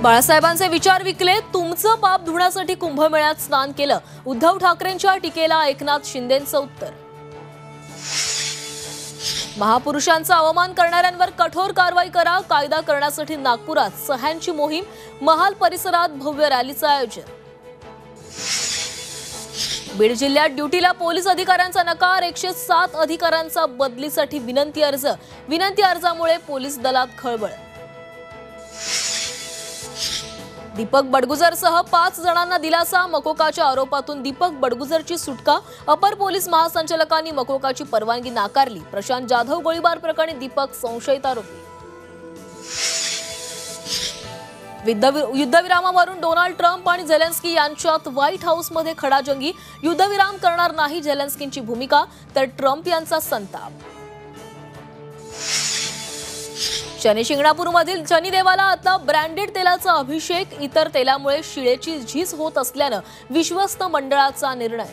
बाळासाहेबांचे विचार विकले, तुमचं पाप धुण्यासाठी कुंभमेळ्यात स्नान केलं. उद्धव ठाकरेंच्या टीकेला एकनाथ शिंदेंचं उत्तर. महापुरुषांचा अवमान करणाऱ्यांवर कठोर कारवाई करा, कायदा करण्यासाठी नागपुरात सह्यांची मोहीम. महाल परिसरात भव्य रॅलीचं आयोजन. बीड जिल्ह्यात ड्युटीला पोलीस अधिकाऱ्यांचा नकार, 107 अधिकाऱ्यांचा बदलीसाठी विनंती अर्ज. विनंती अर्जामुळे पोलीस दलात खळबळ. दीपक बडगुजरसह 5 जणांना दिलासा, मकोकाच्या आरोपातून दीपक बडगुजरची सुटका. अपर पोलीस महासंचालकांनी मकोकाची परवानगी नाकारली. प्रशांत जाधव गोळीबार प्रकरणी दीपक संशयित आरोपी. युद्धविरामावरून डोनाल्ड ट्रम्प आणि झेलेन्स्की यांच्यात व्हाईट हाऊसमध्ये खडाजंगी. युद्धविराम करणार नाही झेलेन्स्कींची भूमिका, तर ट्रम्प यांचा संताप. शनी शिंगणापूरमधील शनिदेवाला आता ब्रँडेड तेलाचा अभिषेक. इतर तेलामुळे शिळेची झीज होत असल्यानं विश्वस्त मंडळाचा निर्णय.